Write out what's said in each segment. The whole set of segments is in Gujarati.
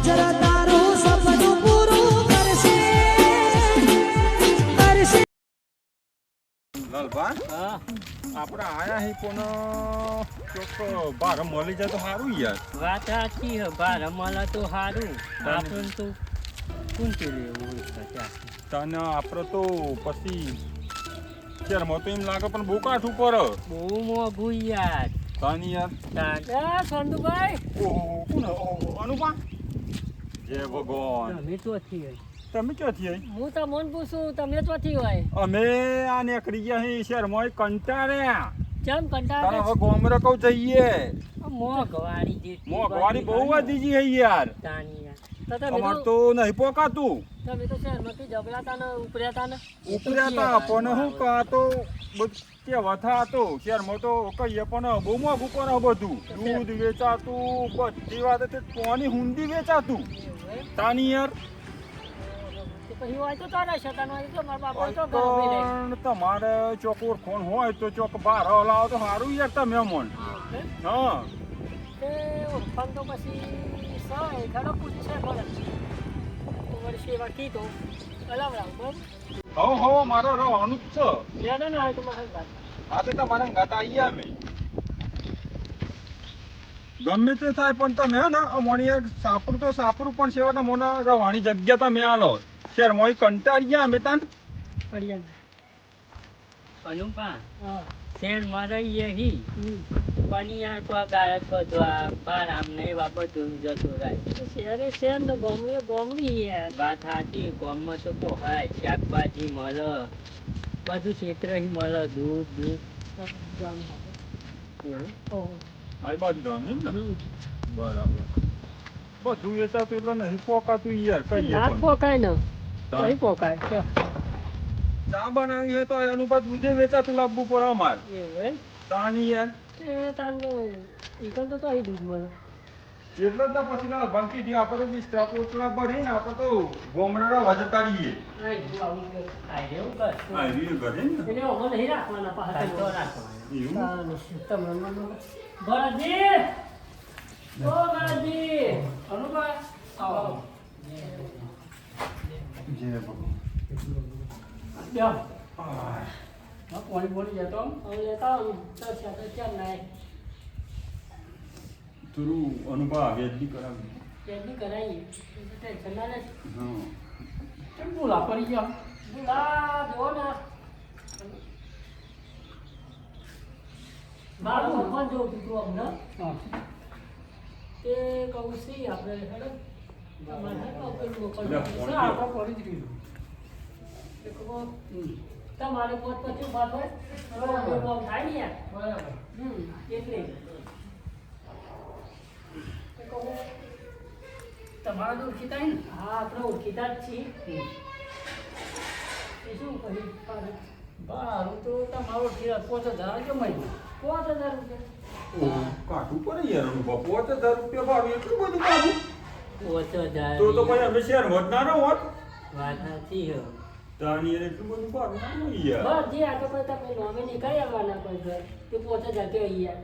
ફ્યુચર તારું સપનું પૂરું કરશે કરશે. લાલભા હા આપણે આયા હી કોનો ચોક બાર મળી જાય તો સારું યાર. વાત સાચી હે બાર મળે તો સારું આપણને તો કુંતી લેવું હોય તને આપણે તો પછી શહેરમાં તો એમ લાગે પણ બહુ કાઠું પર બહુ મોંઘું યાર તને યાર. દાદા સંધુભાઈ ઓહો કોણ અનુપા જય ભગવાન. તમે ચોથી હોય તમે ક્યાંથી આવી? હું તમને પૂછું તમે ચોથી હોય અમે આ નીકળી ગયા અહીં શહેરમાં કંટાળ્યા. ચમ તારે કંટાળે હવે ગોમરે કહું જઈએ. મોંઘવારી જેટલી મોંઘવારી બહુ વધી ગઈ છે યાર. તાની યાર તો તમે અમાર તો તો નહીં પોકાતું. તમે તો શહેરમાંથી જબડાતા ને ઉપર્યાતા ને ઉપર્યા પણ હું કા તો કે વથા હતો શહેરમાં તો કહીએ પણ બહુ મોંઘું પણ બધું દૂધ વેચાતું બધી વાત તે કોની હુંડી વેચાતું તાની યાર. પછી હોય તો તારા શતાનો હોય તો મારા બાપા તો પણ તમારે ચોક ઓળખોણ હોય તો ચોક બહાર લાવો તો સારું યાર તમે મન. હા તે ઓળખાણ તો પછી સવાય ઘણો પૂછશે પડે તો વર્ષે વાકી તો અલાવડાવ બરાબર હો મારો રવાનું જ છે. યાદ ના હોય તો મારે વાત આ તો તમારા ગાતા આવીએ અમે ગમે તે થાય પણ તમે હે ને અમોની સાપરું તો સાપરું પણ સેવાના મોને રવાની જગ્યા તમે આલો શહેરમાં કંટાળી ગયા અમે તાન. પડિયા અનુપા હા શેર મારે હી પણ યાર તો આ ગાયક બધું બાર આમને એવા બધું જતું રહે શહેરે શહેર તો ગમડી યાર વાત સાચી ગામમાં તો પોહાય શાકભાજી મળે બધું ક્ષેત્ર મળે દૂધ આ બાજુ જવાનું એમ ને? બરાબર બધું વેચાતું એટલે નહીં પોકાતું યાર કહીએ ના પણ. પોકાય ને તાન. કઈ પોકાય ચા બનાવી હોય તો એનું પાછું દૂધે વેચાતું લાવવું પડે અમારે એવું એમ તાની યાર. એ તાંડો ઈકન તો અહીં દૂધ મળે એટલે જ તો પછી ના બંકી દી આપણે બી સ્ટાફ ઓછલા ભરીને આપણે તો ગોમડા વજતા રહીએ. હા એવી ઘરે ને એટલે ઓમાં નહીં રાખવાના પાછા તો રાખવાના એવું ભરતજી ઓ ભરતજી અનુભવ આવો જય ભગવાન. જાઓ આહ, પાણી બોલી જતો હવે લેતા આવો તો ચાલ ના થોડું અનુભવ વેદની કરાવી. કેદી કરાઈએ ટેન્શન ના લે હા કેમ બોલા પડી ગયો બોલા જો ને બાબુ ફોન જો તું અમને તે કહું સી આપણે હેડો તમારે તો પેલું પડી ગયું તમારે પોત પછી બાદ હોય બરાબર થાય ને યાર બરાબર એટલે તમારા તો ઓળખીતા ને હા આપણે ઓળખીતા જ છીએ એ શું કહ્યું ભાડું તો તમારો ઓળખીતા 5000 જમાઈ 5000 રૂપિયા કાઢું પડે યાર અનુભવ 5000 રૂપિયા ભાડું એટલું બધું કાઢું 5000 તો પછી અમે શહેર વધનારો હોત વાત નથી હે તાની યાર એટલું બધું ભાડું ના હોય યાર. બસ જે આ તો કોઈ તમે નોમે નીકળી આવવાના કોઈ ઘર તે 5000 કે યાર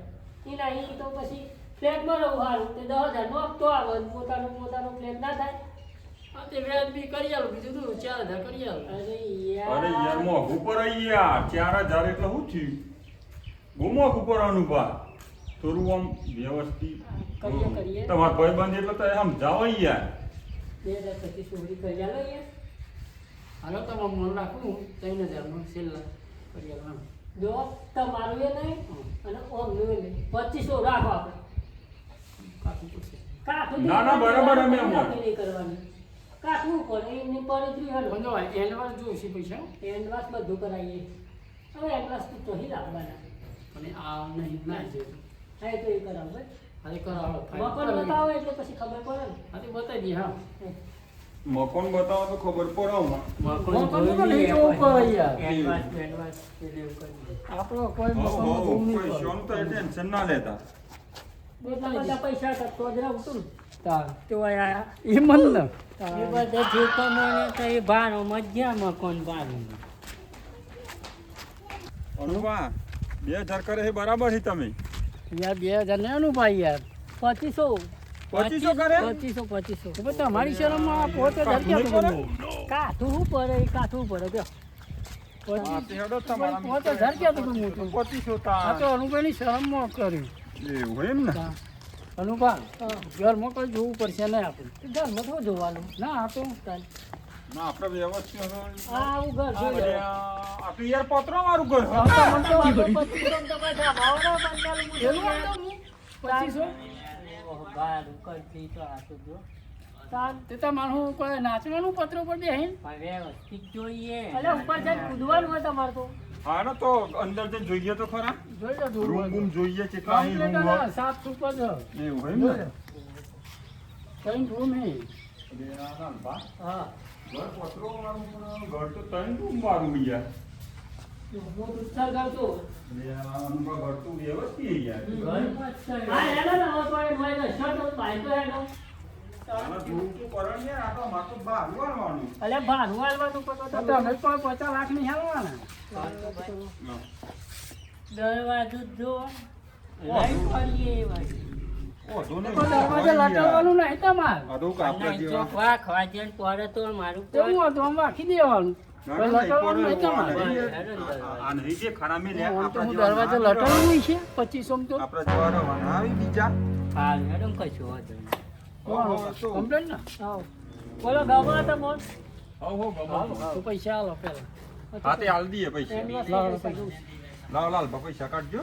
એ નહીં તો પછી ફ્લેટમાં રહું હારું તે 10000 નો હપ્તો આવે પોતાનો ફ્લેટ ના થાય તે વ્યાજ બી કરી આવું બીજું તો 4000 કરી આવું અરે યાર મોંઘું પર યાર 4000 એટલે શું થયું? બહુ મોંઘું પર અનુભવ થોડું આમ વ્યવસ્થિત કરીએ. તમારા ભાઈબંધ એટલે તો સમજાવો યાર. 2000 પછી ચોરી કરી આલો યાર હાલો તો મન રાખું 3000 નો છેલ્લા કરી આલો જો તમારું એ નહીં અને ઓમનું એ નહીં 2500 રાખો આપણે કાઢવું પડશે કાઠું ના, ના, બરાબર અમે એમ. નહીં કરવાની કાઠવું પડે એમની પડી જ બંધો હોય એડવાન્સ જોઈશે પૈસા એન્ડવાસ બધું કરાવીએ હવે એન્ડવાસ તો નહીં રાખવાના અને આ નહીં ના છે હા એ તો એ કરાવો આજે કરાવો મકાન બતાવો એટલે પછી ખબર પડે ને આજે બતાવી દઈએ હા મકોન બતાવો તો ખબર પડે આમાં. મકાન તો નહીં જોવું પડે યાર એન્ડવાસ એટલે એવું કરી આપણો કોઈ હો, મકાન હો, જોવું નહીં પૈસાનું તો ટેન્શન ના લેતા. બધા પૈસા તો જ રાખું ને તાર તો આ એ મન ને એ બધા જે કમાણે તો એ ભાડો મધ્યા મકાન ભાડું અનુભવ 2000 કરે છે બરાબર છે તમે. યાર 2000 ને અનુભાઈ યાર 2500 પચીસો કરે 2500 તો પછી તમારી શરમમાં 5000 ક્યાં તો ગમો? કાઠું શું પડે કાઠું પડે કયો હા, તે હેડો તમારા 5000 ક્યાં તો ગમો તું? 2500 આ તા તો અનુભાઈની શરમમાં કર્યું. એવું એમ ને અનુભા ઘરમાં કોઈ જોવું પડશે નહીં આપણે. ઘરમાં શું જોવાનું ના આ તો ના આપણે વ્યવસ્થિત આ આવું ઘર જોઈએ આ તો યાર પત્રો મારું ઘર તો મને તો વાંધો 2500 તો કોઈ ભાવના બંધાયેલું એવું વાંધો નહીં. 2500 બાર કરતી તો આ તો જો ચાલ તે તો મારું કોઈ નાચવાનું પત્ર ઉપર બેહીન પણ વ્યવસ્થિત જોઈએ અલે ઉપર જઈને કૂદવાનું હોય તમારે તો હા ને તો અંદર જઈને જોઈએ તો ખરા જોઈ લો જોવું રૂમ હોય બૂમ તો. જોઈએ કેટલા અહીં કમ્પ્લીટ રૂમ હોય ના, 7 ઉપર છે. એવું એમ ને કઈ રૂમ હે અરે આ ના બા હા ઘર પત્રો વાળું પણ ઘર તો ત્રણ રૂમ વાળું યાર હું ઉત્સાહ કરતો અરે આ અનુભવ ઘર તો વ્યવસ્થિત યાર હા હેલો ને હવે તો એ મોય શર્ટ ભાઈ તો હેલો આના થોડું તો કરણ યાર આ તો માથું બહાર વાળવાનું અલે ભાનું આલવાનું પતો તો અમે પણ 50 લાખ ની હાલવાના. દરવાજો જો લાઈટ વાળીએ ભાઈ ઓઢો ને તો દરવાજે લટાડવાનું નહીં તમારે. આ તો કાપડા જેવા ચોકવા ખવાજન પડે તો મારું તો હું હતું આમ રાખી દેવાનું. ના, પણ ના, લટાડવાનું નહીં નહીં તમારે. પડે. આ નહીં જે ખરા મેં લ્યા, આમ તો આપણા હું જેવા દરવાજો લટાડવું છે 2500 માં તો. આપણા જેવા રવાના આવી બીજા હાલ મેડમ કશું વાંધો નહીં તો કમ્પ્લેટ ને આવો બોલો ગામમાં તો બોલ હો બાબા તો પૈસા આલો પેલા. હા તે હાલ દઈએ પૈસા લાવો પૈસા. લાવ લાલ બા પૈસા કાઢજો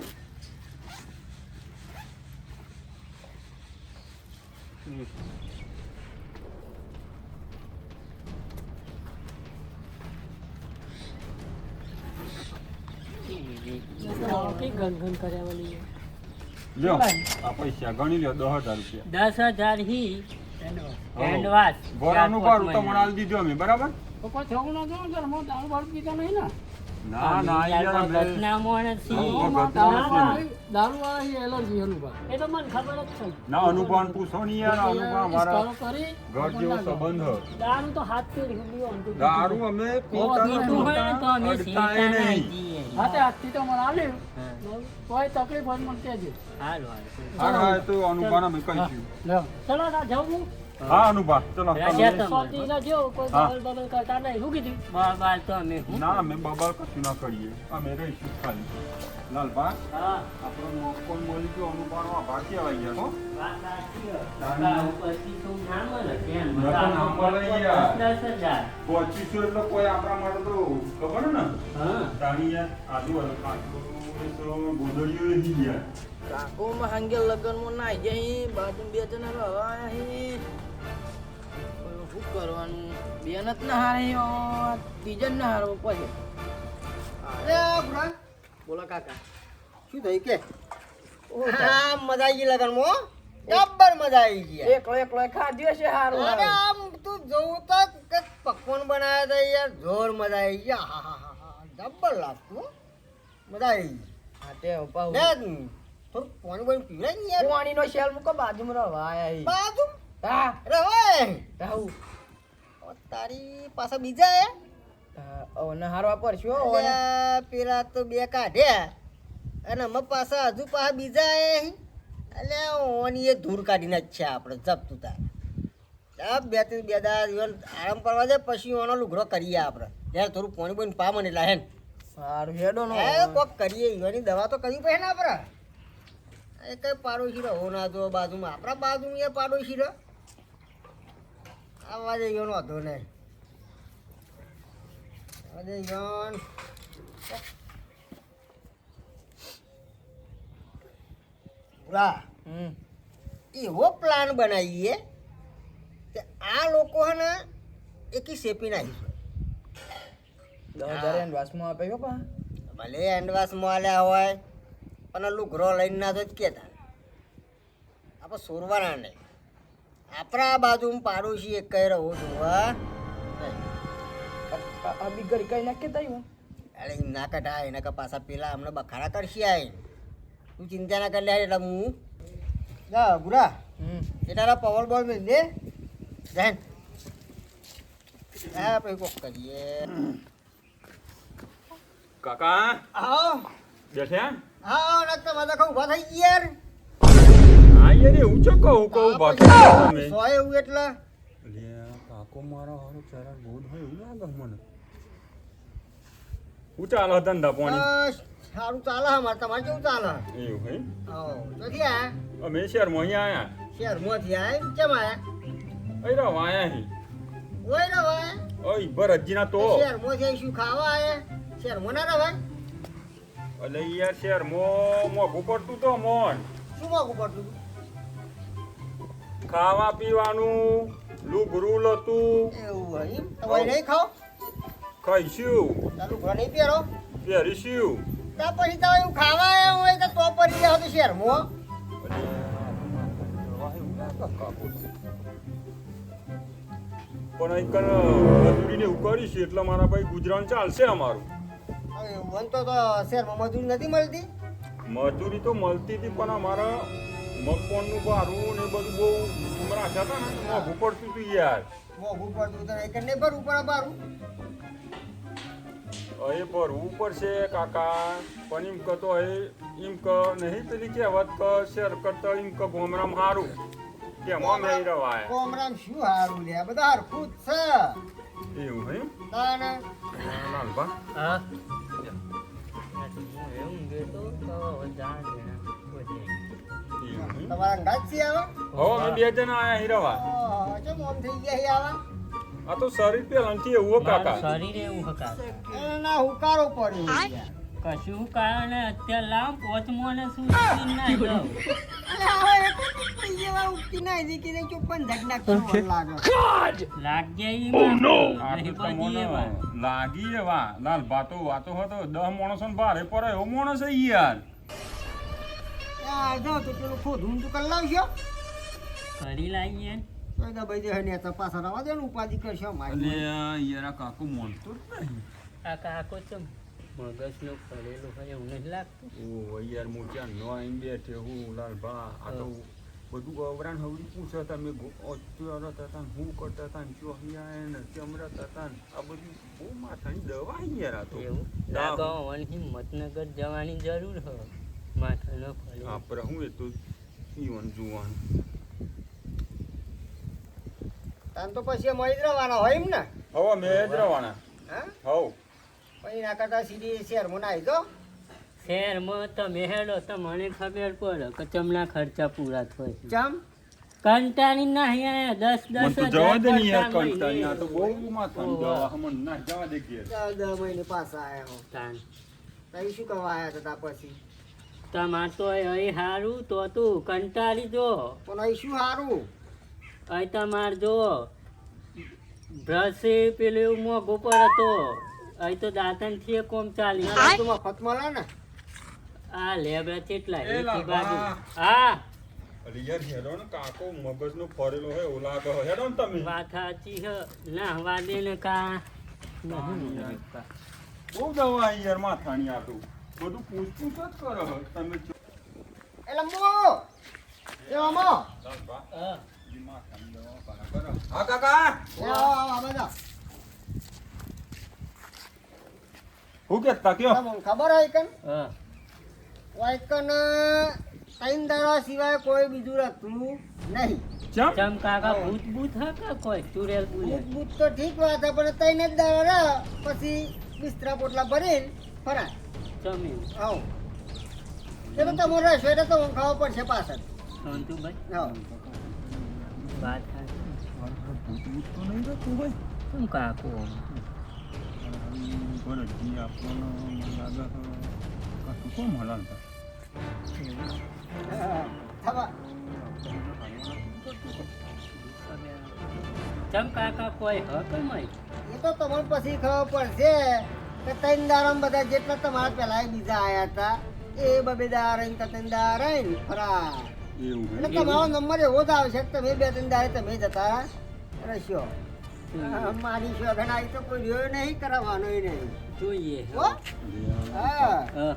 કે ગણ કર્યા વાળી લ્યો આ પૈસા ગણી લ્યો 10,000 રૂપિયા 10,000 હી એન્ડ હેન્ડવાશ ગોરાનું ભાડું તમને હાલ દીધું અમે બરાબર તો કોઈ થવું ન જો ઘરમાં દારૂ બારૂ પીતા નહીં ને. ના ના યાર અમે ઘટના હા, મોણ દારૂ વાળા એલર્જી અનુભવ. એ તો મને ખબર જ છે ના અનુભવ પૂછો નહીં યાર અનુભવ મારા કરી ઘર જેવો સંબંધ દારૂ તો હાથ પેઢી સુધી ઓંધું દારૂ અમે પીતા પીતું હોય ને તો અમે અડતા સીતા નહીં નહીં જઈએ. હા તે આજથી તો મને આલ્યું કોઈ તકલીફ હોય તો મને કહેજો. હાલ હાલ હા હા એ તો અનુભવ અમે કહીશું લ્યો. ચલો ના જવું હા અનુભવ ચલો રાજા તમે- શાંતિ ના જો કોઈ હા. બબલ બબલ કરતા નહીં શું કીધું બાબા તો અમે હું ના અમે બબાલ કશું ના કરીએ અમે રહીશું ખાલી લાલબા હા આપણો મોકોન બોલી ગયો અનુભવ આભાર કહેવાય યાર હો વાત સાચી છે. બાબા ઉપરથી તો ના મળે કેમ ના તો ના મળે યાર. 10,000 2500 એટલે કોઈ આપણા માટે તો ખબર ને હા તાણી યાર આજુ કાચું ગોદડીઓ નહીં યાર કાકોમાં હાંગે લગનમાં નાઈ જઈ બાજુ બે જણા રહેવા અહીં શું કરવાનું બેન જ ના હારે ત્રીજા ના હારવો પછી અરે બુરા બોલો કાકા શું થયું કે હા મજા આવી ગઈ લગનમાં જબ્બર મજા આવી ગઈ એકલો એકલો ખાધ્યો છે હારું અરે હારું. આમ તું જોવું તો કે પકવાન બનાવ્યા હતા યાર જોર મજા આવી ગઈ હા હા હા હા જબ્બર લાગતું હો. મજા આવી ગઈ હા તે ઉપાવ લે થોડું પાણી પાણી પીવડાય ને યાર પાણીનો શેલ મૂકો બાજુમાં રહેવા આયા બાજુ હા અરે ઓય તાહુ તારી પાસે બીજા હે ઓને હારવા પડશે હો ઓને. અલ્યા, પેલા તો બે કાઢ્યા અને અમે પાછા હજુ પાછા બીજા હે એટલે ઓની એ ધૂળ કાઢીને જ છે આપણે જપતું તાર બે ત્રણ બે દાડા દિવસ આરામ કરવા દે પછી ઓનો લુગડો કરીએ આપણે ત્યારે થોડું પાણી બોણી પા મને એટલે હે ને હારું હેડો નો એ કોક કરીએ ઈવાની દવા તો કરવી પડે ને આપણે એ કઈ પાડોશી રહો ના જો બાજુમાં આપણા બાજુમાં એ પાડોશી રહો આવા દે ઈવાનો હતો ને આવા દે ઈવાન બુરા એવો પ્લાન બનાવીએ કે આ લોકો હે ને એકી શેપી નાખીશું 10,000 વાસમાં આપે છો પા ભલે હેન્ડવાશમાં આલ્યા હોય પણ લુગરો લઈને ના તો જ કહેતા આપણે સોરવાના નહીં આપણા બાજુમાં પાડોશી એક કહી રહ્યો જોવા આ બી ઘડી કઈ નાખી તાઈ અરે એમ ના કઢાય એના કે પાછા પેલા અમને બખાડા કરશે આઈ તું ચિંતા ના કરી લે એટલે હું જા ગુરા એટારા પાવર બોલ મેં દે જૈન હા પછી કોક કરીએ કાકા આવો બેઠ્યા હા ના તમારે કહું ઊભા થઈ ગયા યાર ના યાર એવું છે કહું બાકી તમે સો એવું એટલે અલ્યા કાકો મારો હારો ચરણ બોલ હોય એવું લાગે મને હું ચાલે ધંધા પાણી બસ સારું ચાલે અમારે તમારે કેવું ચાલે એવું હે ચોથી આયા અમે શહેરમાં અહીંયા આયા શહેરમાંથી આયા કેમ આયા અહીં રહો આયા અહીં ઓય રવાય ઓય ભરતજીના તો શહેરમાંથી શું ખાવા આયા શહેરમાં ના રવાય એટલે યાર શહેરમાં મોઘું પડતું તો મોન શું મોઘું પડતું ખાવા પીવાનું લુગરું લતું એવું હોય એમ તમે નહીં ખાઓ ખાઈશું તારું ઘર નહીં પહેરો પહેરીશું ત્યાં પછી તમે એવું ખાવા આવ્યા હોય તો પડી જાવ તો શહેરમાં પણ અહીં કણ મજૂરીને એવું કરીશું એટલે મારા ભાઈ ગુજરાન ચાલશે અમારું હવે મન તો શહેરમાં મજૂરી નથી મળતી મજૂરી તો મળતી હતી પણ અમારા મગફળનું ભારું ને બધું બહુ ઉમરા હતા ને મોઘું પડતું હતું યાર મોઘું પડતું તો એક નહીં ભરવું પડે બારું એ ભરવું પડશે કાકા પણ એમ કતો એ એમ ક નહીં પેલી કહેવત ક શેર કરતા એમ ક ગોમરામ હારું કેમાં મેં રવાય કોમરામ શું હારું લે બધા હરખું જ છે એવું હે તાને લાલબા હા હું એવું કહેતો તો જાણ દેના કોઈ એવું હે તમારા અંદાજ છે આવા હવે અમે બે જણા આયા હીરવા કેમ આમ થઈ ગયા આવા આ તો શરીર પેલાથી એવું હો કાકા શરીર એવું હકા એના હુકારો પડ્યો યાર. કશું કારણે અત્યારે લાવ પોચમો ને શું ના જાવ અરે હવે એક જ જેવા ઉઠી ના જી કે જો પણ ધગના કેવો લાગે લાગ્યા ઈ આ નહીં તો પડી તમને એવા. લાગી એવા લાલબા તો વાતો હતો 10 માણસો ને ભારે પડે એવો માણસ છે યાર યાર જો તો પેલું ખોદું તો કરી લાવશો કરી લાવીએ તો દબાઈ દે હને તો પાછા રવા દે ને ઉપાધિ કરશો એટલે મારી યાર આ કાકુ મોનતો જ નહીં આ કાકો ચમ મગજનું ફરેલું હોય એવું નહીં લાગતું ઓ યાર મોટા નો આઈને બેઠે હું લાલબા આ તો બધું અવરાણ હવડી પૂછે તમે અત્યારે હતા ને હું કરતા હતા ને ચોહિયા ને ચમરત હતા ને આ બધું બહુ માથાની દવા યાર આ તો એવું લાગવાની હિંમતનગર જવાની જરૂર હ માથા ન ફરે આપણે હું એ તો ઈવન જોવાનું તાન તો પછી મળી જ રહેવાના હોય એમ ને હવે મેં જ રવાના હા હવ પછી ના કરતા સીધી શહેરમાં ના આવી દો શહેરમાં તમે હેડો તો મને ખબર પડે કે ચમના ખર્ચા પૂરા થાય છે ચમ કંટાળી ના અહીંયા 10 મને તો જવા દે ને યાર ખર્ચા કંટાળી આ તો મહિને. બહુ માથાની દવા હમણ ના જવા દે ઘેર 10 મહિને પાછા આયા હો તાન. તઈ શું કરવા આયા હતા પછી તમાર તો અહીં હારું તો તું કંટાળી જો પણ અહીં શું સારું અહીં તમાર જો બ્રશ પેલું મોઘું પડે તો અહીં તો દાંતણ થી કોમ ચાલી તો મફત મળે ને આ લેબડા કેટલા એ એકી લાભા. બાજુ હા અરે યાર હેડો ને કાકો મગજનો ફરેલો હે ઓલા લાગે હેડો ને તમે વાત સાચી હ ના હવા દે ને કા નહીં. બહુ દવા આવી યાર માથાની આ તો બધું પૂછપૂછ જ કરો હો તમે એટલે મો એ મો લાલબા, હા. ઈ માથાની દવા બરાબર હા કાકા એ આવો આવો બધા હું કેતા કયો તમને ખબર હોય કન હા. વાયકન ત્રણ દાડા સિવાય કોઈ બીજું રાખતું નહીં ચમ ચમ કાકા ભૂત ભૂત હા કોઈ ચુરેલ ભૂત બુલે ભૂત તો ઠીક વાત છે પણ ત્રણ જ દાડા રહે પછી બિસ્તરા પોટલા ભરીને ફરાય ચમ આવો એ તો તમારે રહેશો એટલે તો ખાવા પડશે પાછળ સંતુભાઈ હા વાત સાચી. ભૂત ભૂત તો નહીં રહેતું ભાઈ ચમ કાકો ભરતજી આપણને મને લાગે કાકુ કોમ હલાલતા હા. થવા ચમ કાકા કોઈ હ કે મય એ તો તમને પછી ખબર પડશે કે ત્રણ દાડામાં બધા જેટલા તમારા પહેલા બીજા આયા હતા એ બબે દાડા રહીને ત્રણ દાડા રહીને ફરા એવું એટલે તમારો નંબર એવો જ આવશે કે તમે બે ત્રણ દાડે તમે જતા રહેશો મારી શોધન આવી તો કોઈ રહ્યો નહીં કરાવવાનો નહીં જોઈએ હો હા હા.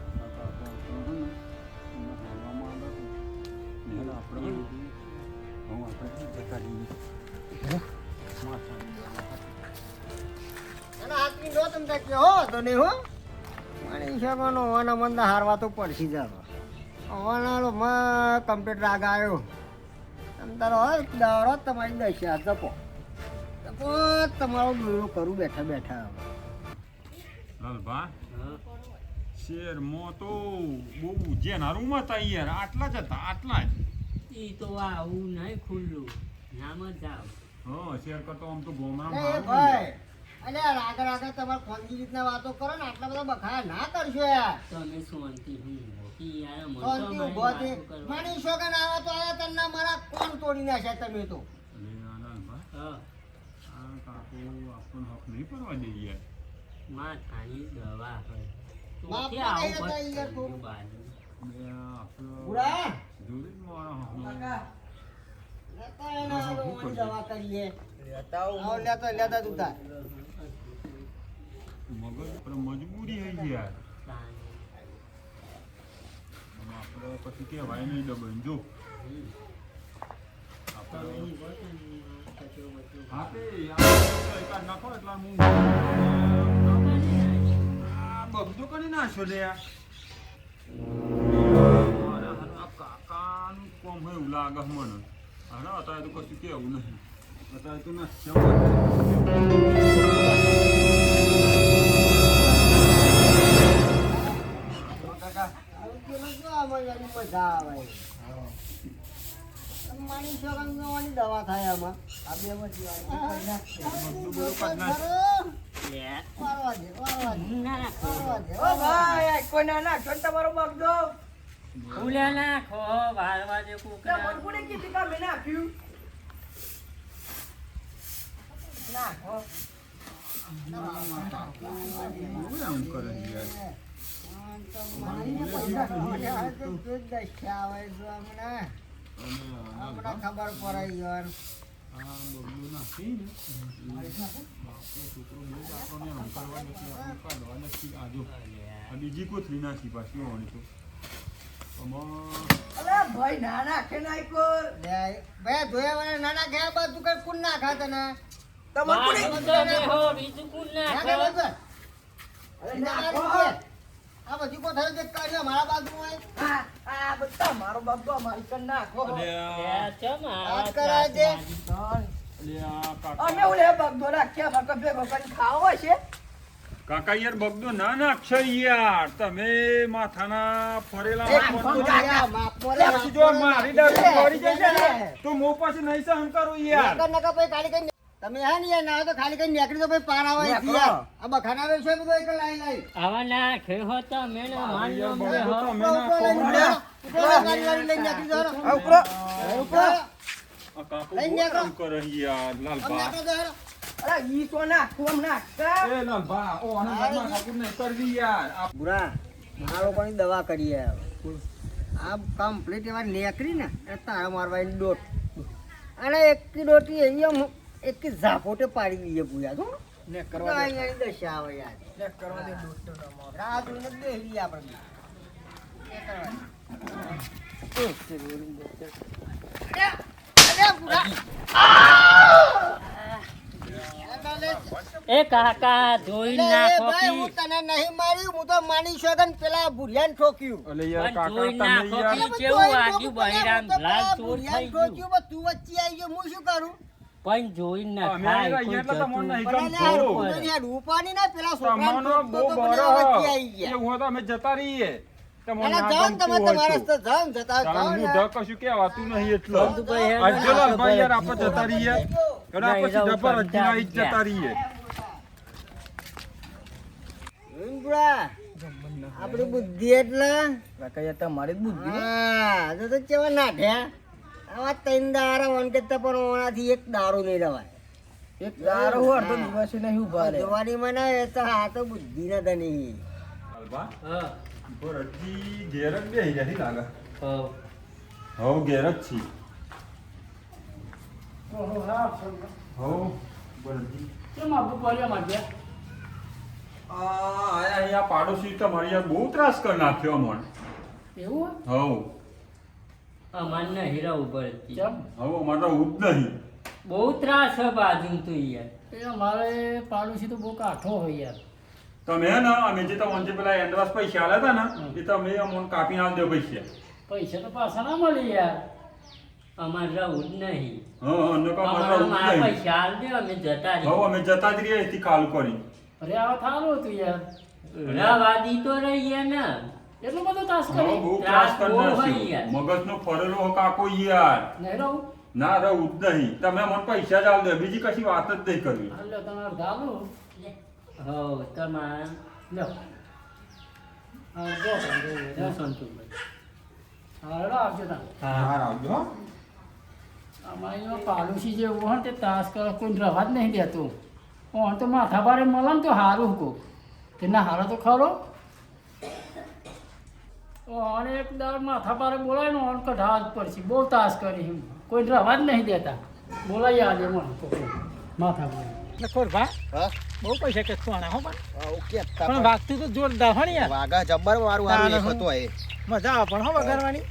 અને હાથની લો તમે તાર કે હો તો નહીં હો મારી શોધવાનો હોવાના મંદા હારવા તો પડશે જ હવે હોવાના માં કમ્પ્લીટ રાગ આવ્યો આમ તારો હોય દાડો તમારી દશા જપો જપો તમારો ડોળો કરું બેઠા બેઠા લાલભા શેરમાં તો બહુ જેના રૂમ હતા યાર આટલા જ હતા આટલા જ ઈ તો આવું નહીં ખુલ્લું નામ જ જાવ હા શેર કરતો આમ તો ગોમરામ એ સારું ભાઈ અલે આગળ આગળ તમારે ખોનગી રીતના વાતો કરો ને આટલા બધા બખાયા ના કરશો યાર તમે શાંતિ હું ઈ યાર મને તો શાંતિ મારી ઊભો છે વાતો કરવા. માની છો કે ના આવે તો આયા તને મારા કોણ તોડી નાખ્યા તમે તો અરે આ લાલભા હા આ કાકો આપણને હક નહીં પડવા દે યાર માથાની દવા હોય તો બાપ કે તો આવું કઈ હતા યાર તો? બધું બાજુ. બે આપણો બુરા જોડે જ મારા લેતા એના હાલો શું ઓની કરજો? દવા કરીએ લેતા આવું. આવો લેતા તું તાર મગજ પર મજબૂરી થઈ યાર તાને. આપણે પછી કહેવાય નહીં ડબલ જો હમ. તમે આપણે ઈ વચન કચરો બચરો હા તે એકાદ નાખો એટલે હું આ બગડો કરી નાખ્યો લે આ કાકાનું કોમ હોય એવું લાગે મને અરે અત્યારે તો કશું કેવું નહીં અત્યારે તો ના આવું પેલું શું આમાં એની મજા આવે માની છો કે ઓની દવા થાય આમાં આ બે બધી લે. વારવા દે વારવા દે ના વારવા દે ઓ ભાઈ આ કોઈ ના નાખશો ને તમારો બગડો. ફૂલે નાખો વારવા દે તે કુકડા મને કોને કીધું કે મેં નાખ્યું? નાખો. આમ કરે યાર હમણાં ખબર પડે યાર આ બગડો નાખી ને બાપો છોકરો બહુ આપણને આમ કરવા નથી આપણે કાઢવા નથી આજો આ બીજી કોથળી નાખી પાછી હોવાની તો અલા ભાઈ ના નાખે નાખ્યો. ભાઈ ધોયા વાળા નાના ગયા બાજુ કઈ કુન ના ખાતા ને તમને કોને બાજુ કીધું? તો બેહો, બીજું કોણ નાખો? અરે નાખો. આ બધી કોથળી જે કાઢ્યો મારા બાજુ હોય હા, આ બધા મારો બગડો અમારી કન નાખો. લે, ચમ આ વાત કરાય છે. અમે ઓલે બગડો રાખ્યા અમારે કોઈ ભેગો કરીને ખાવો છે. કાકા યાર બગડો ના નાખશો યાર તમે માથાના ફરેલા એક માથાના કાકા. માપો લે, પછી જો મારી ડાબી પડી જશે ને તો મો પાછી નહીં સહન કરું યાર નકા ભાઈ ખાલી કઈ તમે હે ને યાર ના હોય તો ખાલી કઈ નીકળી તો ભાઈ પાર આવે નીકળો. યાર આ બખાના આવે છે બધું એક લાઈ લાઈ આવા નાખે હો તમે ને માન લો યાર, મેં બગડો હો. તો અમે ના ઉપરો લઈને કોમડા. ઉપરો ગાડી વાળી લઈને નીકળી જાઓ આ ઉપરો. ઉપરો આ કાકો લઈને બહુ નીકળો. કામ કરે યાર લાલભા નીકળી જાઓ અરે ઈ તો નાખું આમ નાખતા. એ લાલભા ઓ આને ઘરમાં ઠાકુર નહીં કરવી યાર આ બુરા મારો પણ દવા કરીએ આ કમ્પ્લીટ એવા નેકરી ને એ તારા મારવાની ડોટ અને એક ડોટી અહીંયા એક ઝાપોટે પાડી દઈએ પૂરા તો ને કરવા દે. અહીંયાની દશા આવે યાર ને કરવા દે ડોક્ટર ના માર. રાહ જોઈને જ બેસી આપણે એ કરવાનું. અરે બુરા એ કાકા ધોઈ એટલે એ નાખો ભાઈ કી. હું તને નહીં માર્યું હું તો માની શકન પેલા ભુરિયાને ઠોક્યું અલે યાર પણ કાકા જોઈ તમે નાખો યાર કી. કેવું વાગ્યું બહેરામ લાલ ચોર થઈ ગયું. તું વચ્ચે આવી ગયો હું શું કરું પણ જોઈ ના અમે ખાય અહીંયા કોઈ એટલે તમને જતું. નહીં પણ ગમતું. આ રૂપાની ના પેલા છોકરાને તમારો ઠોકતો બહુ તો બરો પેલા વચ્ચે આવી ગયા એવું હોય તો અમે જતા રહીએ તમને અને ના જાઓ ને તમે ગમતું તમારા હોય તો. રસ્તે જાઓ ને જતા જાઓ તારા ને. હું ઢ કશું કહેવાતું નહીં એટલે બંધુ ભાઈ હેડ આજજો ના લાલભાઈ યાર આપણે આપણે જતા રહીએ ઘણા ના, પછી એના જબર ઉપર અજીના ઈ જ જતા ગયા. રહીએ ઈંગુડા, આપણી બુદ્ધિ એટલે કાકા યાર તમારી જ બુદ્ધિ. હા તો કેવા નાઠ્યા આવા ત્રણ દાડા વન કરતા પણ ઓનાથી એક દારૂ નહીં રવાય એક દારૂ હોય તો દિવસે નહીં ઉભા રહે. જોવાની મને એ તો આ તો બુદ્ધિ ના ધની લાલભા હા, ભરતજી ઘેર જ બેહી જતી લાગે હા. હવ ઘેર જ છી ઓહો, હા, હવ ભરતજી કેમ આપણું પડ્યા માટે? આયા અહીંયા પાડોશી તમારી યાર બહુ ત્રાસ કરી નાખ્યો અમણ એવું હવ અમારને હીરા ઉપર હતી. કેમ? હવે અમારે તો ઉદ નહીં બહુ ત્રાસ છે બાજુ તો યાર. એ અમારે પાડોશી તો બહુ કાઠો હોય યાર. તમે હે ને અમે જે તમને પેલા એડવાન્સ પૈસા આલ્યા હતા ને એ તમે અમને કાપી ના દો પૈસા પૈસા તો પાછા ના મળે યાર. અમારે રહું જ નહીં. હા નકા અમારે મારા મારા નહીં. પૈસા આલ દે, અમે જતા હવે રહીએ. અમે જતા જ રહીએ અહીંથી કાલ કરી. અરે આવા થારું હતું યાર રવા દીધો રહીએ ને. એટલું બધું તાસ હવે કરી બહુ ત્રાસ ત્રાસ બહુ કરનાર હોય છે. યાર. મગજનો ફરેલો હો કાકો યાર. નહીં રહું ના રહું જ નહીં. તમે મને પૈસા જ આલ દો, બીજી કશી વાત જ નહીં કરવી. હાલો તમારે ધારું હો તમારે લ્યો હા જો હું સંતુભાઈ. હા હેડો આવજો તમે હા આવજો હો. અમારે અહીંયા પાડોશી જે હોય ને તે તાસ કરે કોઈ રવા જ નહીં દેતું ઓન તો માથા ભારે મળે ને તો સારું કહું કે ના હારો તો ખરો અને એક દાડ માથા ભારે બોલાય ને ઓન કઢાવા જ પડશે બહુ તાસ કરી કોઈ રવા જ નહીં દેતા બોલાઈ આજે મને કોઈ માથા ભારે ખોરભા હા બહુ પૈસા કે કોણા હો પણ ઓકે પણ વાગતું તો જોરદાર હો ને યાર વાગા જબ્બર મારું હારું હારું એક હતો એ મજા આવે પણ હો વગાડવાની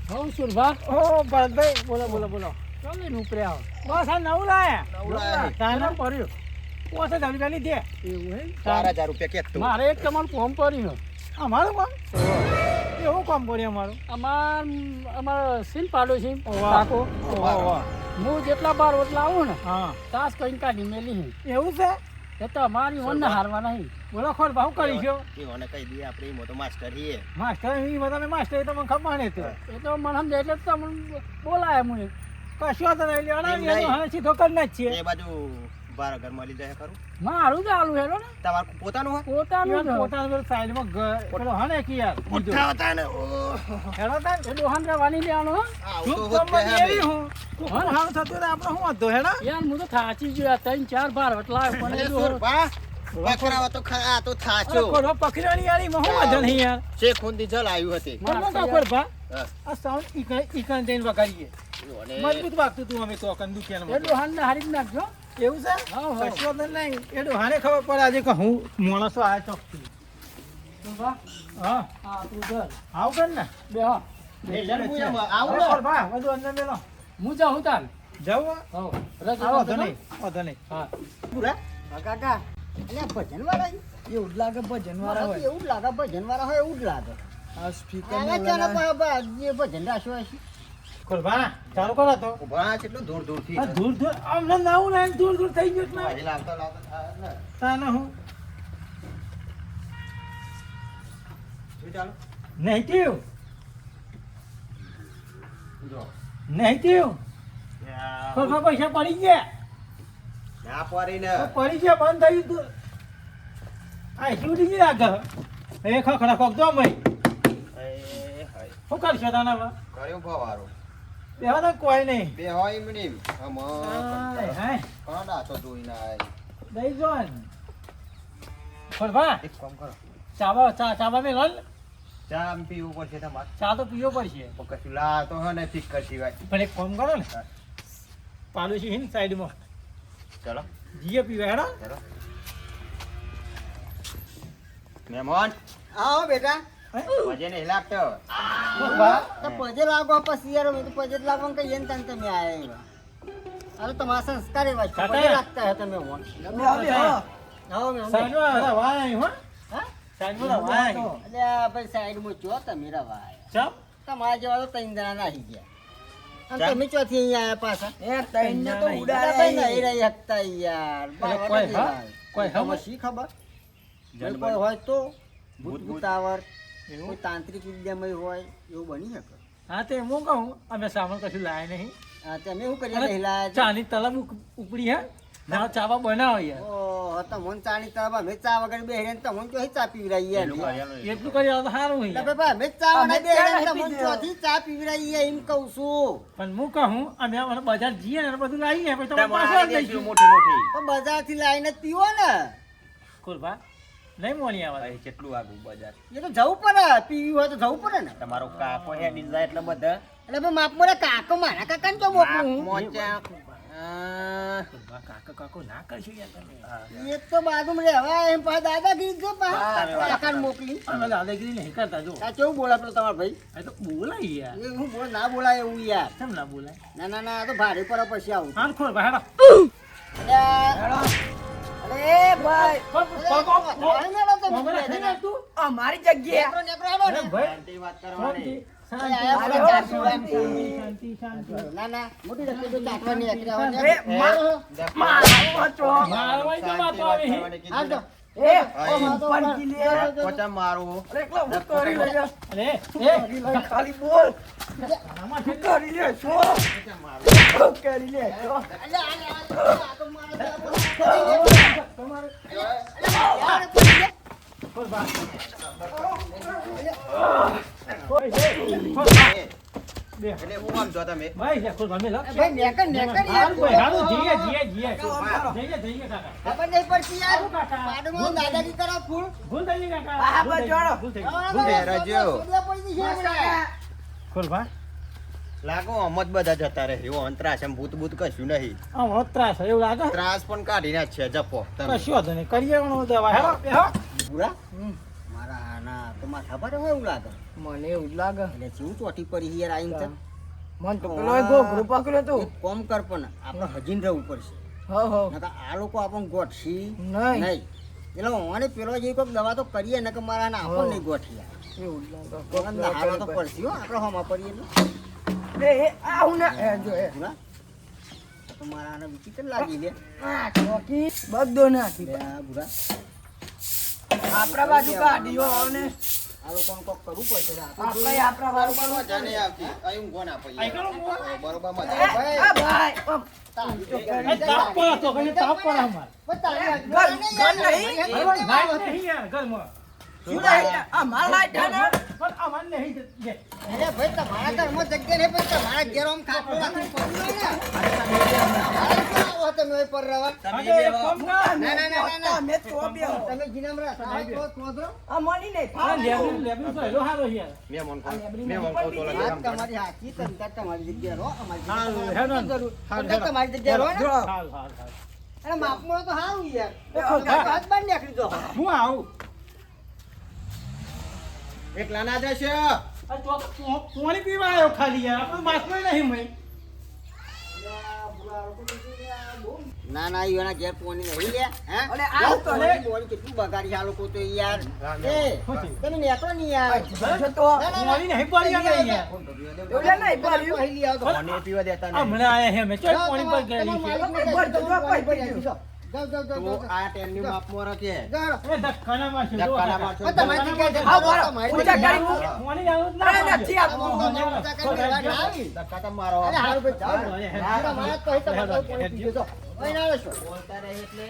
હઉ સુરભા ઓ ભરતભાઈ બોલો બોલો બોલો ચાલ ને ઉપરે આવો બસ આ નવું લાયા નવું લાયા. તાને પડ્યું પોસે ધડકા લીધે એવું હે 12,000 રૂપિયા કેતું મારે એક તમારું ફોર્મ પડ્યું અમારું કામ એવું કામ કર્યું અમારું અમાર સીન પાડોશી ઓવા. કાકો ઓવા. હું જેટલા બાર ઓટલા આવું ને હા તાસ કઈ કાઢી મેલી એવું છે એ તો અમારી ઓન હારવા નહીં બોલો ખોરભા હું કરી છો ઈઓને કહી દઈએ આપણે ઈ મોટો માસ્ટર છીએ માસ્ટર ઈ બધાને માસ્ટર એ તો મને ખબર નહીં તો એ તો મને સમજાય એટલે જ તમને બોલાય મને કશું તો નહીં લેવાના એમ નહીં. હવે સીધો કરી જ છે એ બાજુ બાર ઘર મળી જાય ખરું મારું જ આલું હેલો ને તમારું પોતાનું હોય પોતાનું જ પોતાનું પેલું સાઈડમાં પેલો હને કે યાર ઉઠા હતા ને હેડો તાન એ ડોહાન રવાની લેવાનો હો આવું તો ચૂપ હોત ગમત કે એવી હે હું કોણ હાલ થતું ને આપણે શું હતો હેડો યાર હું તો થાચી ગયો 3-4 બાર વટલા પણ એ ડોહો- બા બકરાવા તો ખરા તો થાચો ખોરભા પકડવાની યાર એમાં શું વાંધો નહીં યાર છે ખૂંદી જલ આવ્યું હતી પણ કા ખોરભા હા. આ સાઉન્ડ ઈકણ જઈને વગાડીએ ઈઓને મજબૂત વાગતું તું અમે તો કંદુ એ કે ડોહાન ને હારી જ નાખજો એવું છે હા, હા. કશો તો નહીં એ ડોહાને ખબર પડે આજે કે હું માણસો આ ચોકથી સુરભા હા હા તું ઘર આવું કર ને બે હા આવું ને ખોરભા બધું અંદર મેલો હું જાઉં તાન જવું હો આવો તો નહીં વાંધો નહીં હા પૂરા કાકા અલ્યા ભજન વાળા એવું જ લાગે ભજન એવું જ લાગે ભજન વાળા હોય એવું જ લાગે આ સ્પીકર આના ચાલો જે ભજન રાખ્યો હશે ખોરભા ચાલુ કરો તો ઉભા કેટલું દૂર દૂર થી આ દૂર દૂર અમને નવું લાઈન દૂર દૂર થઈ ગયું એટલે લાવતા લાવતા તાને હું ચાલો નહીં થયું જો નહીં થયું ખોરભા પૈસા પડી ગયા ના પડીને તો પડી ગયા બંધ થઈ ગયું આ એટલું નહીં આગળ એ ખખડા ખોક દો મય શું કરશો તાના કર્યો ભવારો બેહો તો કોઈ નહીં બે હોય મિનિમ હાય, હાય. કોના તો જોઈને આય દઈ જો ને. ખોરભા એક કામ કરો ચાવા મેં લલ ચા આમ પીવું પડશે તમારે ચા તો પીવો પડશે તો કશું લા તો હે ને ઠીક કરતી વાત પણ એક કામ કરો ને પાડોશી હિન સાઈડમાં ચલો જીએ પીવા હેડો ચલો મહેમાન આવો બેટા પજે નહીં લાગતો તો પજે લાગો પછી યાર મેં તો પજે લાગો કહીએ ને તને તમે આયા અરે તમારા સંસ્કાર એવા છે પજે લાગતા હે તમે મોન આવો મેં સાઈડમાં રવાય અહીં હો હા સાઈડમાં રવાય અહીં. અલ્યા ભાઈ સાઈડમાં જો તમે રવાય ચમ તમારા જેવા તો ત્રણ જણા નાહી ગયા અને તમે ચોથી અહીંયા આયા પાછા તો ઉડાડે નહીં રહી શકતા યાર એટલે કોઈ હા? કોઈ હા? તમે શી ખબર કોઈ કોઈ હોય તો ભૂત ભૂતાવર કોઈ તાંત્રિક વિદ્યામય હોય એવું બની શકે હા તે હું કહું અમે સામાન કશું લાયા નહીં હા તમે શું કરીએ અને રહેલા ચાની તલબ ઉપડી હે ના ચાવા બનાવો યાર ઓહો તમને ચાણી તરફ અમે ચા વગર બેહીને તમને ચોથી ચા પીવરાઈએ એટલું કરી આવો તો સારું હોય યાર. બાબા અમે ચા વગર અમે ચા બેહીને નહીં તમને પીધો. ચોથી ચા પીવરાઈએ એમ કહું છું પણ હું કહું અમે આ બજાર જઈએ ને બધું લાવીને પછી તમે પાછા જ લઈશું. તો બજારથી લાવીને જ પીવો ને ખોરભા નહીં મોની આવે કેટલું આગું બજાર એ તો જવું પડે પીવી હોય તો જવું પડે ને તમારો કાકો હે ડીઝા એટલે બધા એટલે ભાઈ માપ મોરે કાકો મારા કાકા ને તો મોકલું ખોરભા કાકો ના કરશું યાર તમે એ તો બાજુમાં રહેવા એમ પા દાદાગીરી જો પા કાકાને મોકલી અમે દાદાગીરી નહીં કરતા જો આ કેવું બોલા પેલો તમારો ભાઈ આ તો બોલાય યાર એ હું બોલ ના બોલાય એવું યાર કેમ ના બોલાય ના ના ના આ તો ભારે પડે પછી આવું હા ખોરભા હેડો અરે ભાઈ અમારી જગ્યાએ નેકરો નેકરો હેડો ને. ભાઈ વાત કરવાની ના ના મોટી રસ્તે તો ચાટવાની એકલા હોય એ, મારો છો. મારવાય તો વાતો આવી હી. હાલ તો એ, ઓ મારો પણ લે. કોચા મારું અરે એકલા હું કરી લે. અરે કરી લે, ખાલી બોલ. હું કરી લે છો. હું કરી લે છો. એટલે હું આમ જો તમે ભાઈ છે કોઈ ગમે લો ભાઈ નેકર નેકર યાર ભાઈ હાલો જીએ જઈએ કાકા ખબર નહીં પડતી યાર આવું કાકા. પાડમાં દાદાગી કરો ફૂલ ભૂલ થઈ ગઈ કાકા હા, બસ જોડો. ભૂલ થઈ ભૂલે રજો. પડી છે હમણાં. ખોલ ભા લાગો અમત બધા જતા રહે એવો અંતરાશ એમ ભૂત ભૂત કશું નહીં આમ હોત્રાસ એવું લાગે ત્રાસ પણ કાઢીને જ છે જપો તમે કશું વાંધો નહીં કરીએ પણ દવા હેલો બેહો પૂરા મારા ના તો માથા પર હોય એવું લાગે મને એવું જ લાગે. એટલે શું ચોટી પડી યાર આઈને તો મન તો પેલો ગોગરું પકડ્યો તું. એક કોમ કર પણ આપણે હજીને રહેવું પડશે હો હો. નકર આ લોકો આપણને ગોઠી નહીં. નહીં એટલે ઓને પેલો જે કોઈક દવા તો કરીએ ને કે મારા ના આપણને નહીં ગોઠી એવું જ લાગે. આપણને હારવા તો પડશે હો આપણે હોમાં પડીએ એટલે એ, આ હું ના એ જો એ. પૂરા તો મારા આને વિચિત્ર લાગી લે આ ચોકી બધો નાખી. લે આ પૂરા આપણા બાજુ કાઢ્યો ને આ લોકોને કોક કરવું પડશે આપણે આપણા વાળું પણ મજા નહીં આવતી અહીં ઊંઘો ના પડીએ. બરોબર એ, મજા આવે. આ ભાઈ ઓમ. એ તાપ પડે તો કઈ તાપ પડે અમાર ગન નહીં. ભાઈ ભાઈ નહીં યાર ઘરમાં શું લાઈટ? આ માર લાઈટ હે ને? પણ અમાર નહીં દે અરે ભાઈ તમારા ઘરમાં જગ્યા નહીં પણ તમારા ઘેર આમ ખાટલો રાખીને પડ્યું હોય ને મારે ક્યાં આવો તમે અહીં પર રહેવા? આજે એક કામ કર ના ના ના ના મેં ચોબ્યો. તમે જીનામ રહો શોધો. આ મની નહીં. આ લેબુ તો એલો હારો યાર મેં મન કહું તો વાત લગામ તમારી સાચી તમતાર તમારી જગ્યા રહો અમારી હાલ, જગ્યાએ હેડો. જરૂર. હાલ, તમતાર હેડો. તમારી જગ્યાએ રહો ને જો. હાલ હાલ હાલ અને માપમાં તો સારું યાર ખોલ, હાથ બાંધી નાખી દો હું આવું એકલા ના જશે આ તો પાણી પીવા આવ્યો ખાલી યાર આપણે માથમાં નહીં મય ના ના એના ઘેર પોની નહીં લે હે અરે આવું તો લે. પોની કેટલું બગાડી આ લોકો તો યાર એ તમે નેકળો નહીં યાર જો તો. ના, ના, પાણી નહીં પડી યાર એવું નહીં પડ્યું. પહેલી લઈ આવો તો. પાણી પીવા દેતા આ નહીં મને આયા હે મે ચોય જાઓ, પાણી પર તમારા ગયેલી છે માલિકને ભર દો, જાઓ, જો, કોઈ પડી જાઓ, જાઓ, જાઓ, જાઓ, તો જાઓ. આ ટેનની માપમાં રાખે જાઓ. એ ધક્કાનામાં છે જો ધક્કાનામાં છે. પણ તમારી જગ્યાએ જતા આવો, રહો, આવો. તમારી ઊંચા જગ્યાએ કરી. જાઓ. પાણી આવું જ ના અરે પાડજો. નથી આપવું. ઊંચા કરીને લેવા ના આવી. ધક્કા તો મારો અરે હારું ભાઈ, જાઓ ને. હેડો, મારા માણસ તો અહીં તમારે હેડો, પોણી પીજો, જાઓ. અહીં ના રહેશો.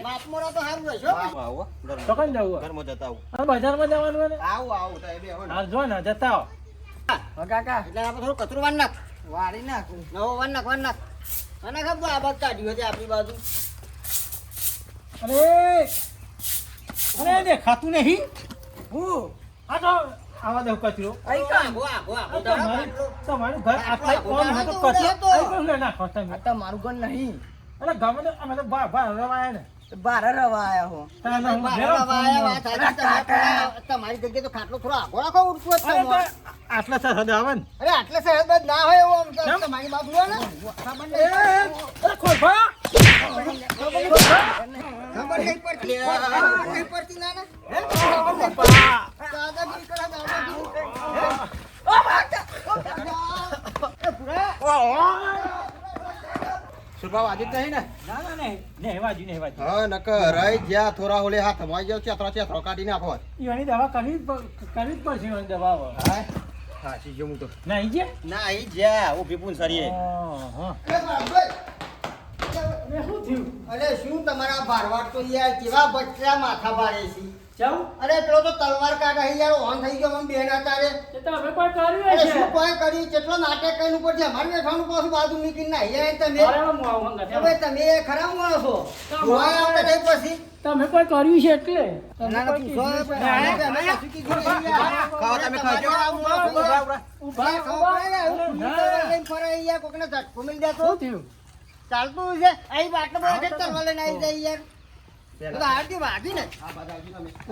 બાપમાં રહો તો સારું રહેશો. આવો તો કઈ જવું ઘરમાં જતા આવું આ બજારમાં જવાનું હોય ને આવું આવું તો એ બે હોય ને. હાલ જો ને જતા આવો હો કાકા. એટલે આપણે થોડું કચરું વાન નાખ. વાળી નાખું. નવો વાન નાખ, વાન નાખ. અને ખબર આ બાજુ કાઢ્યું હતી આપણી બાજુ. અરે દેખાતું નહીં હું. આ તો આવા દઉં કચરો અહીં કામ. આઘો, આઘો, આઘો. તમારું ઘર આટલા કોણ હતો તો કચરો ઉડ્યો તો. અહીં કોણ લઈ નાખો તમે આ તો મારું ઘર નહીં. અરે ગમે તો અમે તો બહાર રવાયા ને બહાર રવા આયા હો. તાને હું બાર ઘેરો વાયા ફોન વાત સાચી. તમારી જગ્યાએ તો ખાટલો થોડો આઘો રાખો, ઉડતું જ અરે તમારે. તો આટલા સરહદ આવે ને અરે આટલે સરહદ જ ના હોય એવું આમ તો કેમ? તમારી બાજુ હોય ને. ખબર નહીં. અરે ખોલ ભા ખબર નહીં પડતી. ખબર નહીં પડતી ના ના. હે? ખબર નહીં પડતી. દાદાગીરી કરે, દાદાગીરી. હે? એ ભૂરા. સુરભાવ આજે જ નહીં ને ના ના નહીં નેહવાજી નેહવાજી હા નકર રહી જ્યાં થોડા હોલે હાથ હમાઈ જાવ ચેતરો કાઢી નાખો એની દવા કરવી જ પડશે એની દવા હવે. હા સીજો હું તો નહીં જે ના અહીં જ્યાં ઊભી પૂંછરીએ હા એ બાપભાઈ. શું થયું અરે શું તમારા ભારવાડ તો યાર કેવા બચ્ચા માથા ભારે છે. જાઉં અરે પેલો તો તલવાર કાઢે છે યાર, ઓન થઈ ગયો મને બેન અત્યારે. એ તો હવે કોઈ કર્યું અરે હશે શું કોઈ કર્યું, કેટલો નાટક કર્યું ઉપર છે અમારે બેઠવાનું પાછું બાજુ મૂકીને નાહી જાય તમે. અરે હું આવું હંગાત. હવે તમે ખરા માણસો જોવા આવતા નહીં પછી. તમે કોઈ કર્યું છે એટલે ના, ના, પૂછો. અમે કશું કીધું નહીં યાર. ખાઓ તમે ખાજો. તમારે આવું ના હોય. ઉભા ખાવા પડે ને, એવું ના. તલવાર લઈને ફરે યાર, કોકને ઝટકો મેલી દેતો. શું થયું ચાલતું છે અહીં બાટલો બધો છે, તલવાર લઈને આવી જાય યાર. તો હારથી વાગી ને.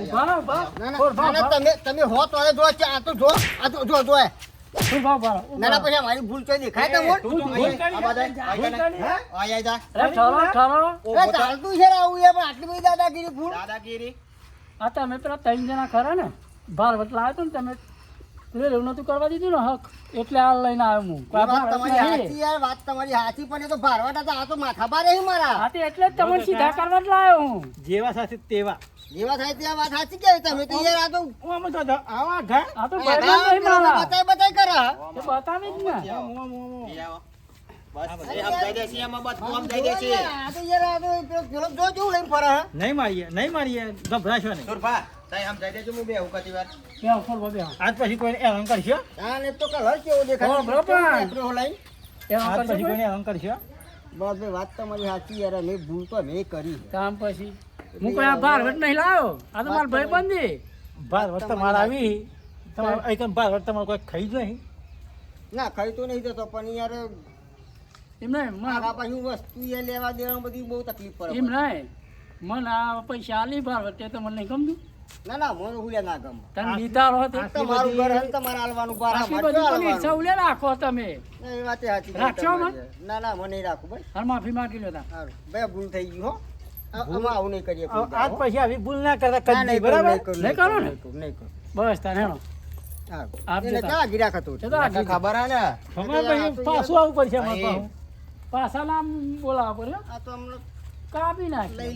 ઉભા ઉભા ના, ના, ના, તમે હો તો હવે જો આ તો જો આ તો જો જો એ. ઉભા ઉભા ના ના પછી અમારી ભૂલ ચોઈ દેખાય તો મોટ. તું ભૂલ કરી આ બધા ભૂલ કરી હે? આય જા અરે ઠરો ઠરો અરે ચાલતું છે ને આવું યાર, પણ આટલી બધી દાદાગીરી ભૂલ. દાદાગીરી આ તમે પેલા ત્રણ જણા ખરા ને ભાર વટલા આવ્યો ને તમે તું એવું નતું કરવા દીધું ને હક એટલે આ લઈને આવ્યો હું કોઈ વાત ભાર તમારી નથી. સાચી યાર, વાત તમારી સાચી, પણ એ તો ભારવાટા હતા, આ તો માથા ભારે છે મારા. હા તે એટલે જ તમને સીધા કરવા જ લાવ્યો હું જેવા સાથે તેવા જેવા થાય ત્યાં વાત સાચી કેવી તમે તો યાર, આ તો ઓમ તો આવા ઘા આ તો આ ભાઈબંધ નહીં મારા. બતાય બતાય કરે. એ બતાવી જ ને એ આવો. બસ એ સમજાઈ દેશે એમાં બધું સમજાઈ દેશે આ તો યાર, આ તો પેલો જો જેવું લઈને ફરે હે. નહીં મારીએ ગભરાશો નહીં સુરભા તઈ સમજાઈ દેજો હું બેહું કતી વાર બે ઉપર બે આજ પછી કોઈને હેરાન કરશો આ ને તો કલર કેવો દેખાય ઓ, બરોબર. પેલો લઈને. આજ પછી કોઈને હેરાન કરશો બસ ભાઈ, વાત તમારી સાચી યાર, મેં ભૂલ તો મેં કરી. કામ પછી હું કોઈ આ ભાર વટ નહીં લાવ્યો આ તો મારો ભાઈબંધ છે. બાર વર્ષ તમારે આવી તમારે અહીં બાર વર્ષ તમારે કોઈ ખાઈ જ નહીં ના ખાઈ તો નહીં જતો, પણ યાર એમ નહીં મારા પાછું વસ્તુ યાર લેવા દેવામાં બધી બહુ તકલીફ પડે. એમ નહીં મને આ પૈસા આલી ભાર વટ તે તો મને નહીં ગમતું. ના ના, મને હુલ્યા ના ગમે. તમે નિતારો હતો તમારું ઘર હે ને તમારે હાલવાનું બાર, આટલી અમારે બધી ક્યાં પણ ઈચ્છા હાલવાનું? ઉલે રાખો તમે ના, એ વાતે સાચી છે રાખશો તમારી. મને? ના ના, મને નહીં રાખું ભાઈ. હાલ માફી માંગી લો તા. સારું ભાઈ, ભૂલ થઈ ગઈ હો. આમાં આવું નહીં કરીએ કોઈ આજ દાડો. પછી આવી ભૂલ ના કરતા ના, કદી નહીં કરું, બરાબર નહીં કરું, નહીં કરો ને? નહીં કરું, નહીં કરું. બસ તાને હેણો સારું. આપજો એને તાર. ક્યાં ગિરાક હતું? એ તો આ જીત. ખબર હે ને અમારે પછી પાછું આવવું પડશે અમારે પાછું પાછા નામ બોલાવવા પડે આ તો અમને કાપી નાખી લઈ